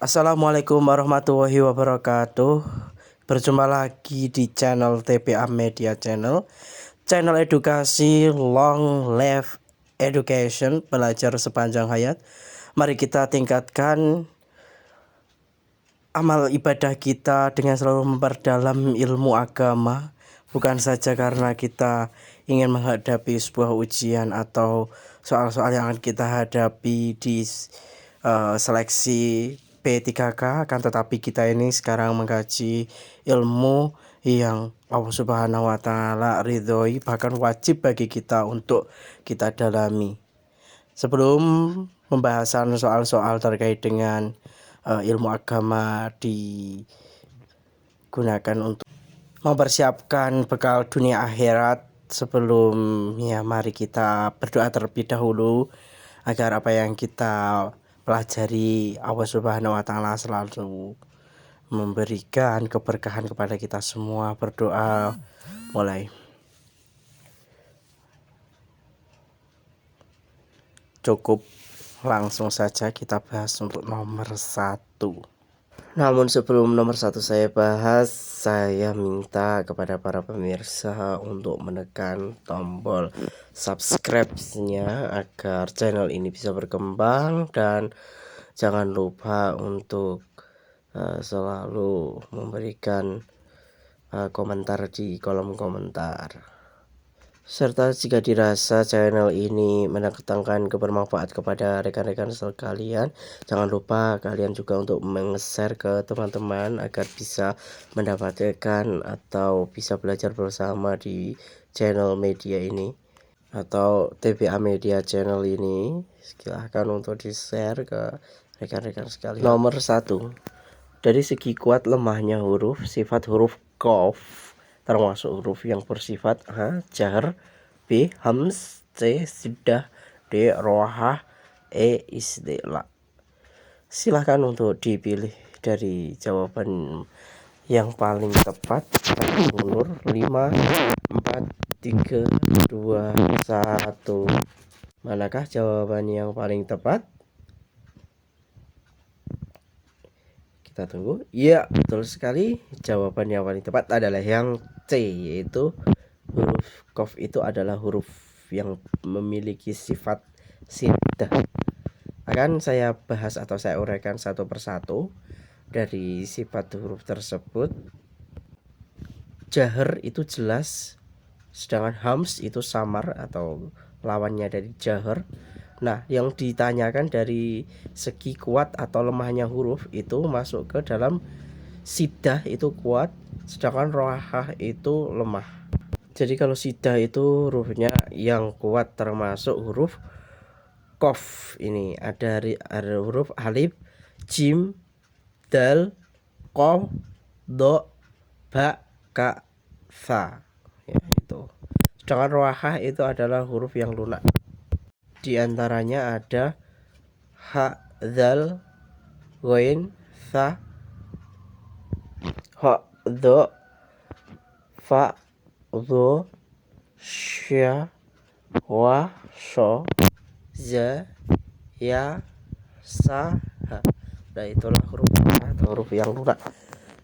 Assalamualaikum warahmatullahi wabarakatuh. Berjumpa lagi di channel TPA Media Channel, channel edukasi long life education, belajar sepanjang hayat. Mari kita tingkatkan amal ibadah kita dengan selalu memperdalam ilmu agama, bukan saja karena kita ingin menghadapi sebuah ujian atau soal-soal yang akan kita hadapi di seleksi P3K, akan tetapi kita ini sekarang mengkaji ilmu yang Allah Subhanahu wa taala ridhoi, bahkan wajib bagi kita untuk kita dalami. Sebelum pembahasan soal-soal terkait dengan ilmu agama digunakan untuk mempersiapkan bekal dunia akhirat, sebelumnya mari kita berdoa terlebih dahulu agar apa yang kita pelajari Allah Subhanahu wa taala selalu memberikan keberkahan kepada kita semua. Berdoa mulai. Cukup langsung saja kita bahas untuk nomor 1. Namun sebelum nomor 1 saya bahas, saya minta kepada para pemirsa untuk menekan tombol subscribe-nya agar channel ini bisa berkembang, dan jangan lupa untuk selalu memberikan komentar di kolom komentar. Serta jika dirasa channel ini mendatangkan kebermanfaat kepada rekan-rekan sekalian, jangan lupa kalian juga untuk meng-share ke teman-teman agar bisa mendapatkan atau bisa belajar bersama di channel media ini atau TPA Media Channel ini. Silahkan untuk di-share ke rekan-rekan sekalian. Nomor 1, dari segi kuat lemahnya huruf, sifat huruf qaf termasuk huruf yang bersifat a jar, b hams, c siddah, d rohah, e istilah. Silahkan untuk dipilih dari jawaban yang paling tepat. Mundur 5, 4, 3, 2, 1. Manakah jawaban yang paling tepat? Kita tunggu. Iya, betul sekali. Jawaban yang paling tepat adalah yang C, yaitu huruf qaf itu adalah huruf yang memiliki sifat siddah. Akan saya bahas atau saya uraikan satu persatu dari sifat huruf tersebut. Jahar itu jelas, sedangkan hams itu samar atau lawannya dari jahar. Nah, yang ditanyakan dari segi kuat atau lemahnya huruf itu masuk ke dalam siddah itu kuat, sedangkan rohah itu lemah. Jadi kalau siddah itu hurufnya yang kuat termasuk huruf qaf. Ini ada huruf alif, jim, dal, qaf, do, ba, ka, tha. Ya, itu. Sedangkan rohah itu adalah huruf yang lunak. Di antaranya ada ha, dzal, ghain, tha, ha, dha, fa, dho, sya, wa, sha, za, ya, sa, ha. Nah, itulah huruf atau huruf yang lunak.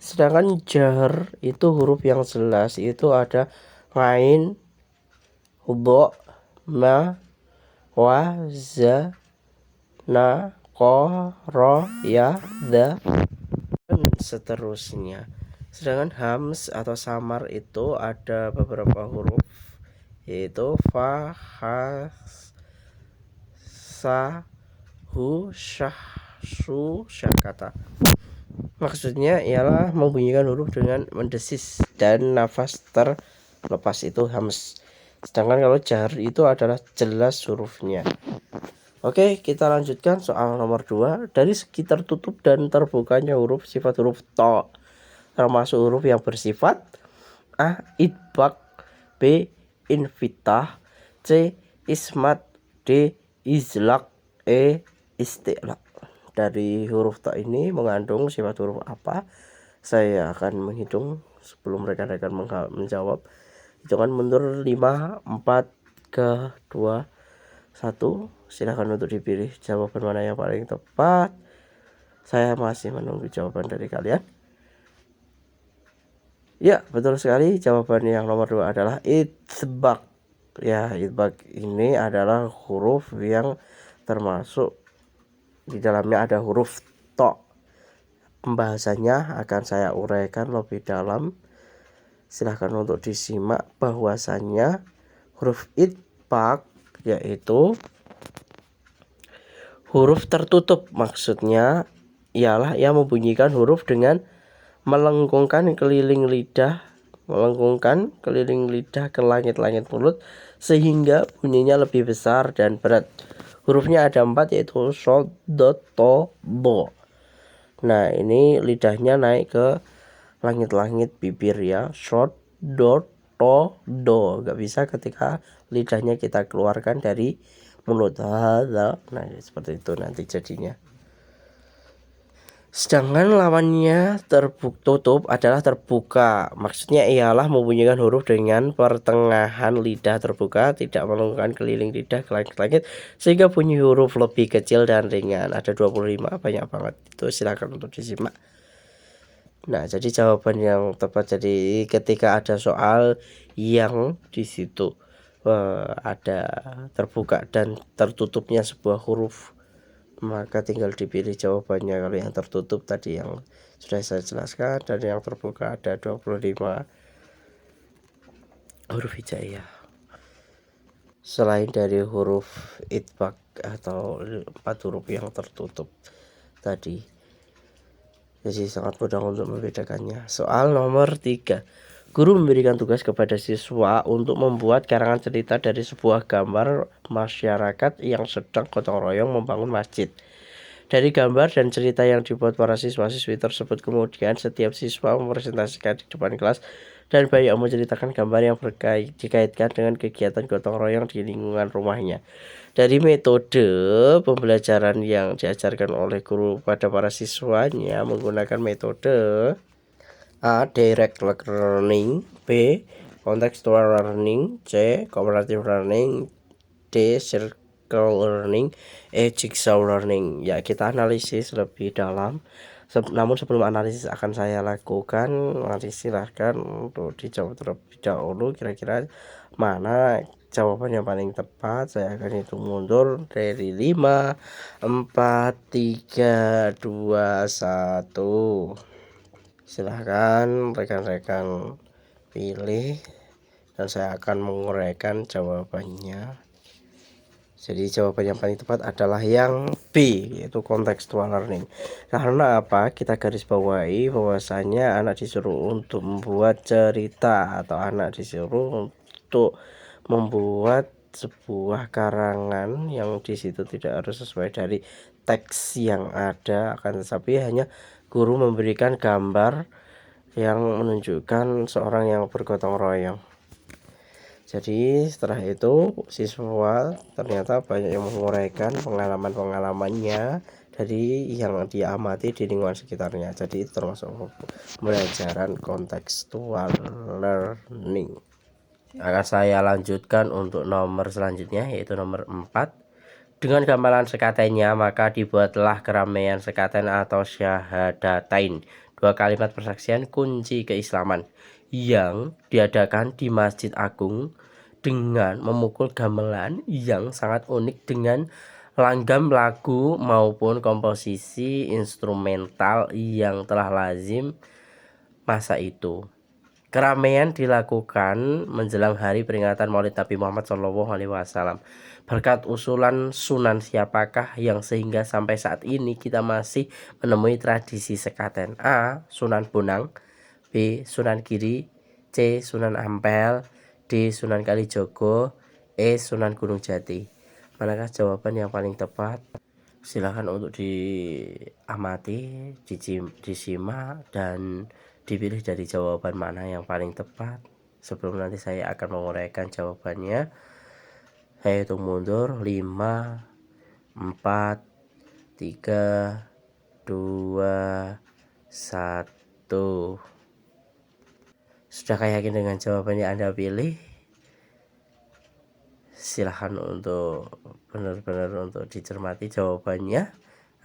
Sedangkan jahar itu huruf yang jelas, itu ada ghain, dha, ma, wa, za, na, ko, ro, ya, da, dan seterusnya. Sedangkan hams atau samar itu ada beberapa huruf, yaitu fa, ha, sa, hu, syah, su, syakata. Maksudnya ialah membunyikan huruf dengan mendesis dan nafas terlepas, itu hams. Sedangkan kalau jar itu adalah jelas hurufnya. Oke, kita lanjutkan soal nomor 2. Dari segi tertutup dan terbukanya huruf, sifat huruf to termasuk huruf yang bersifat a idbak, b infitah, c ismat, d izlak, e isti'la. Dari huruf to ini mengandung sifat huruf apa? Saya akan menghitung sebelum rekan-rekan menjawab. Hitungan mundur 5, 4, 3, 2, 1. Silahkan untuk dipilih jawaban mana yang paling tepat. Saya masih menunggu jawaban dari kalian. Ya, betul sekali. Jawaban yang nomor 2 adalah itsbaq. Ya, itsbaq ini adalah huruf yang termasuk di dalamnya ada huruf to. Pembahasannya akan saya uraikan lebih dalam. Silahkan untuk disimak bahwasannya huruf itsbaq yaitu huruf tertutup. Maksudnya ialah yang membunyikan huruf dengan melengkungkan keliling lidah ke langit-langit mulut sehingga bunyinya lebih besar dan berat. Hurufnya ada 4 yaitu shod, dot, to, bo. Nah, ini lidahnya naik ke langit-langit bibir ya. Shod, dot, to, do. Gak bisa ketika lidahnya kita keluarkan dari mulut. Nah, seperti itu nanti jadinya. Sedangkan lawannya tertutup adalah terbuka. Maksudnya ialah membunyikan huruf dengan pertengahan lidah terbuka, tidak melengkungkan keliling lidah ke langit-langit sehingga bunyi huruf lebih kecil dan ringan. Ada 25, banyak banget. Itu silakan untuk disimak. Nah, jadi jawaban yang tepat, jadi ketika ada soal yang di situ ada terbuka dan tertutupnya sebuah huruf, maka tinggal dipilih jawabannya. Kalau yang tertutup tadi yang sudah saya jelaskan, dan yang terbuka ada 25 huruf hijaiyah selain dari huruf itsbaq atau 4 huruf yang tertutup tadi. Jadi sangat mudah untuk membedakannya. Soal nomor 3. Guru memberikan tugas kepada siswa untuk membuat karangan cerita dari sebuah gambar masyarakat yang sedang gotong royong membangun masjid. Dari gambar dan cerita yang dibuat para siswa-siswi tersebut, kemudian setiap siswa mempresentasikan di depan kelas dan banyak menceritakan gambar yang dikaitkan dengan kegiatan gotong royong di lingkungan rumahnya. Dari metode pembelajaran yang diajarkan oleh guru pada para siswanya menggunakan metode A. Direct learning, B. Contextual learning, C. Cooperative learning, D. Circle learning, jigsaw learning. Ya, kita analisis lebih dalam. Namun sebelum analisis akan saya lakukan, silahkan untuk dijawab terlebih dahulu kira-kira mana jawaban yang paling tepat. Saya akan hitung mundur dari 5, 4, 3, 2, 1. Silahkan rekan-rekan pilih dan saya akan menguraikan jawabannya. Jadi jawaban yang paling tepat adalah yang B, yaitu contextual learning. Karena apa? Kita garis bawahi bahwasanya anak disuruh untuk membuat cerita atau anak disuruh untuk membuat sebuah karangan yang di situ tidak harus sesuai dari teks yang ada, akan tetapi hanya guru memberikan gambar yang menunjukkan seorang yang bergotong royong. Jadi setelah itu siswa ternyata banyak yang menguraikan pengalaman-pengalamannya dari yang diamati di lingkungan sekitarnya. Jadi itu termasuk pembelajaran contextual learning. Akan saya lanjutkan untuk nomor selanjutnya, yaitu nomor 4. Dengan gamelan sekatennya maka dibuatlah keramaian sekaten atau syahadatain, 2 kalimat persaksian kunci keislaman, yang diadakan di Masjid Agung dengan memukul gamelan yang sangat unik dengan langgam lagu maupun komposisi instrumental yang telah lazim masa itu. Keramaian dilakukan menjelang hari peringatan Maulid Nabi Muhammad SAW. Berkat usulan Sunan siapakah yang sehingga sampai saat ini kita masih menemui tradisi sekaten? A. Sunan Bonang, B. Sunan Giri, C. Sunan Ampel, D. Sunan Kalijogo, E. Sunan Gunung Jati. Manakah jawaban yang paling tepat? Silahkan untuk diamati, disimak, dan dipilih dari jawaban mana yang paling tepat. Sebelum nanti saya akan menguraikan jawabannya, saya hitung mundur 5, 4, 3, 2, 1. Sudahkah yakin dengan jawaban yang Anda pilih? Silahkan untuk benar-benar untuk dicermati jawabannya.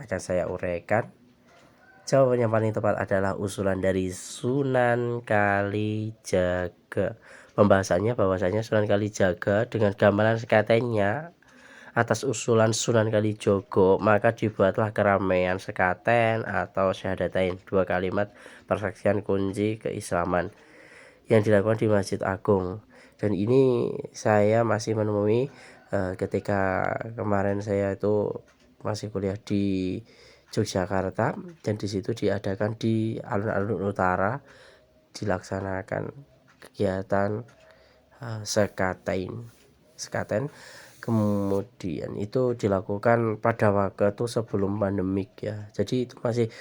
Akan saya uraikan. Jawaban yang paling tepat adalah usulan dari Sunan Kalijaga. Pembahasannya bahwasanya Sunan Kalijaga dengan gamelan sekatennya atas usulan Sunan Kalijogo, maka dibuatlah keramaian sekaten atau syahadatain, 2 kalimat persaksian kunci keislaman yang dilakukan di Masjid Agung. Dan ini saya masih menemui ketika kemarin saya itu masih kuliah di Yogyakarta, dan di situ diadakan di alun-alun utara, dilaksanakan kegiatan sekaten. Kemudian itu dilakukan pada waktu itu sebelum pandemik ya, jadi itu masih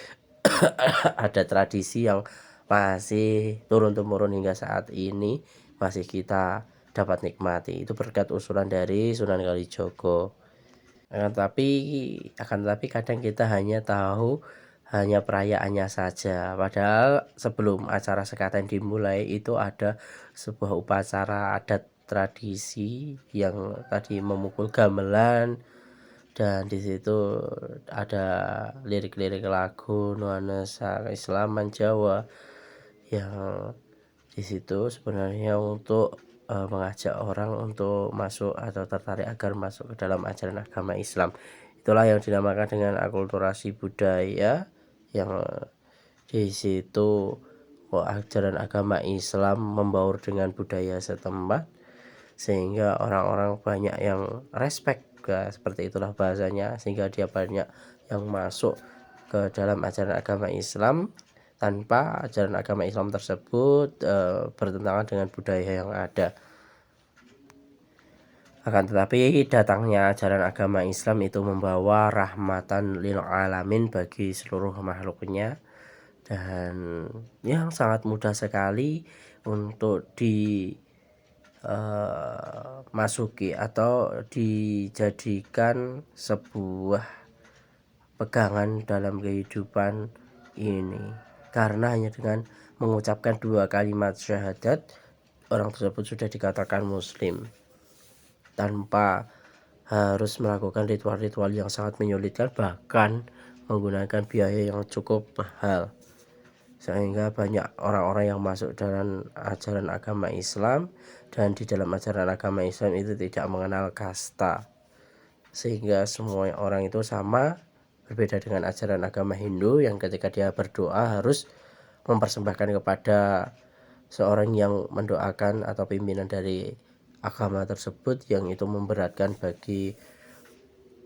ada tradisi yang masih turun-temurun hingga saat ini masih kita dapat nikmati. Itu berkat usulan dari Sunan Kalijogo. Akan tetapi kadang kita hanya tahu hanya perayaannya saja, padahal sebelum acara sekaten dimulai itu ada sebuah upacara adat tradisi yang tadi memukul gamelan, dan di situ ada lirik-lirik lagu nuansa keislaman Jawa yang di situ sebenarnya untuk mengajak orang untuk masuk atau tertarik agar masuk ke dalam ajaran agama Islam. Itulah yang dinamakan dengan akulturasi budaya, yang di situ ajaran agama Islam membaur dengan budaya setempat sehingga orang-orang banyak yang respect, seperti itulah bahasanya, sehingga dia banyak yang masuk ke dalam ajaran agama Islam tanpa ajaran agama Islam tersebut bertentangan dengan budaya yang ada. Akan tetapi datangnya ajaran agama Islam itu membawa rahmatan lil alamin bagi seluruh makhluknya, dan yang sangat mudah sekali untuk masuki atau dijadikan sebuah pegangan dalam kehidupan ini, karena hanya dengan mengucapkan 2 kalimat syahadat orang tersebut sudah dikatakan muslim tanpa harus melakukan ritual-ritual yang sangat menyulitkan, bahkan menggunakan biaya yang cukup mahal, sehingga banyak orang-orang yang masuk dalam ajaran agama Islam, dan di dalam ajaran agama Islam itu tidak mengenal kasta, sehingga semua orang itu sama. Berbeda dengan ajaran agama Hindu yang ketika dia berdoa harus mempersembahkan kepada seorang yang mendoakan atau pimpinan dari agama tersebut, yang itu memberatkan bagi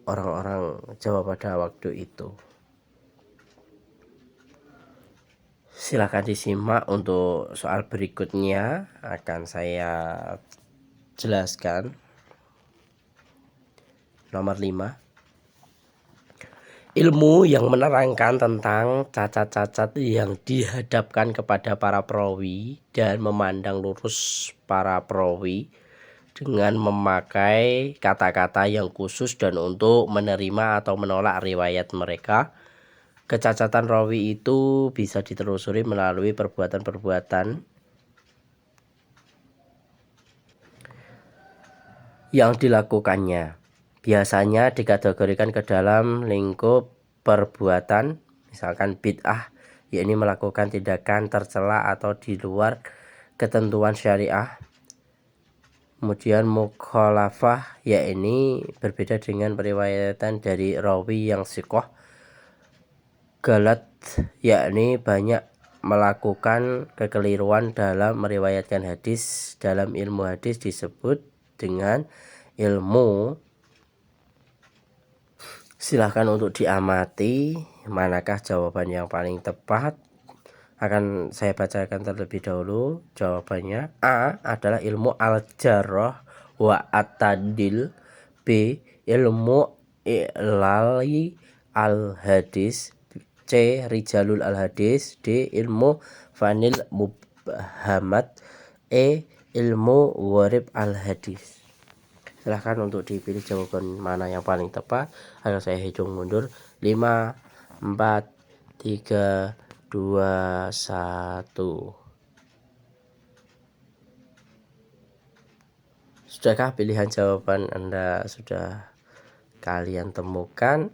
orang-orang Jawa pada waktu itu. Silakan disimak untuk soal berikutnya, akan saya jelaskan. Nomor 5. Ilmu yang menerangkan tentang cacat-cacat yang dihadapkan kepada para perawi dan memandang lurus para perawi dengan memakai kata-kata yang khusus dan untuk menerima atau menolak riwayat mereka. Kecacatan rawi itu bisa ditelusuri melalui perbuatan-perbuatan yang dilakukannya. Biasanya dikategorikan ke dalam lingkup perbuatan, misalkan bid'ah, yakni melakukan tindakan tercela atau di luar ketentuan syariah. Kemudian mukhalafah, yakni berbeda dengan periwayatan dari rawi yang siqah. Galat, yakni banyak melakukan kekeliruan dalam meriwayatkan hadis. Dalam ilmu hadis disebut dengan ilmu. Silahkan untuk diamati manakah jawaban yang paling tepat. Akan saya bacakan terlebih dahulu jawabannya. A adalah ilmu al-jarrah wa at-tadil. B ilmu i'lali al-hadis. C rijalul al-hadis. D ilmu fanil mubhamat. E ilmu gharib al-hadis. Silahkan untuk dipilih jawaban mana yang paling tepat. Akan saya hitung mundur. 5, 4, 3, 2, 1. Sudahkah pilihan jawaban Anda sudah kalian temukan?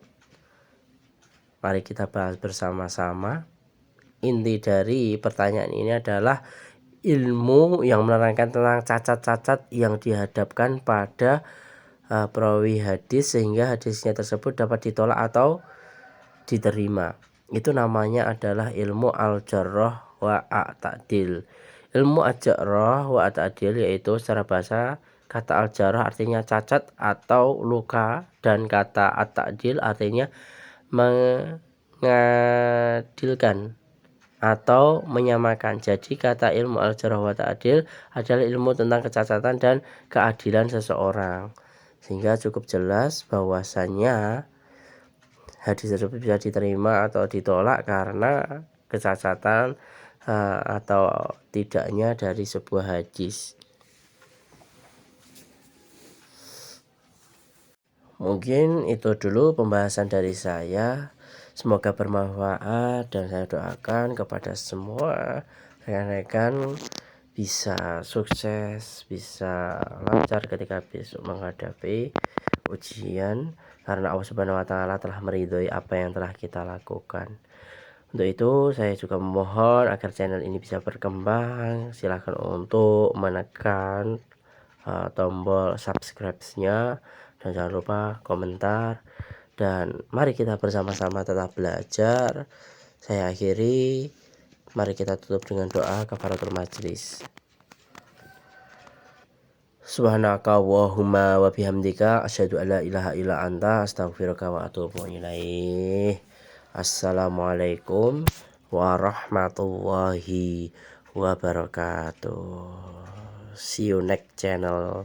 Mari kita bahas bersama-sama. Inti dari pertanyaan ini adalah ilmu yang menerangkan tentang cacat-cacat yang dihadapkan pada perawi hadis sehingga hadisnya tersebut dapat ditolak atau diterima. Itu namanya adalah ilmu al-jarrah wa at-ta'dil. Ilmu al-jarrah wa at-ta'dil yaitu secara bahasa kata al-jarrah artinya cacat atau luka, dan kata at-ta'dil artinya mengadilkan atau menyamakan. Jadi kata ilmu al-jarh wa ta'dil adalah ilmu tentang kecacatan dan keadilan seseorang, sehingga cukup jelas bahwasannya hadis tersebut bisa diterima atau ditolak karena kecacatan atau tidaknya dari sebuah hadis. Mungkin itu dulu pembahasan dari saya. Semoga bermanfaat dan saya doakan kepada semua rekan-rekan bisa sukses, bisa lancar ketika besok menghadapi ujian, karena Allah Subhanahu wa taala telah meridhoi apa yang telah kita lakukan. Untuk itu saya juga memohon agar channel ini bisa berkembang. Silahkan untuk menekan tombol subscribe-nya dan jangan lupa komentar. Dan mari kita bersama-sama tetap belajar. Saya akhiri, mari kita tutup dengan doa kafaratul majlis. Subhanaka Allahumma wa bihamdika asyhadu an la ilaha illa anta astaghfiruka wa atubu ilaih. Assalamualaikum warahmatullahi wabarakatuh. See you next channel.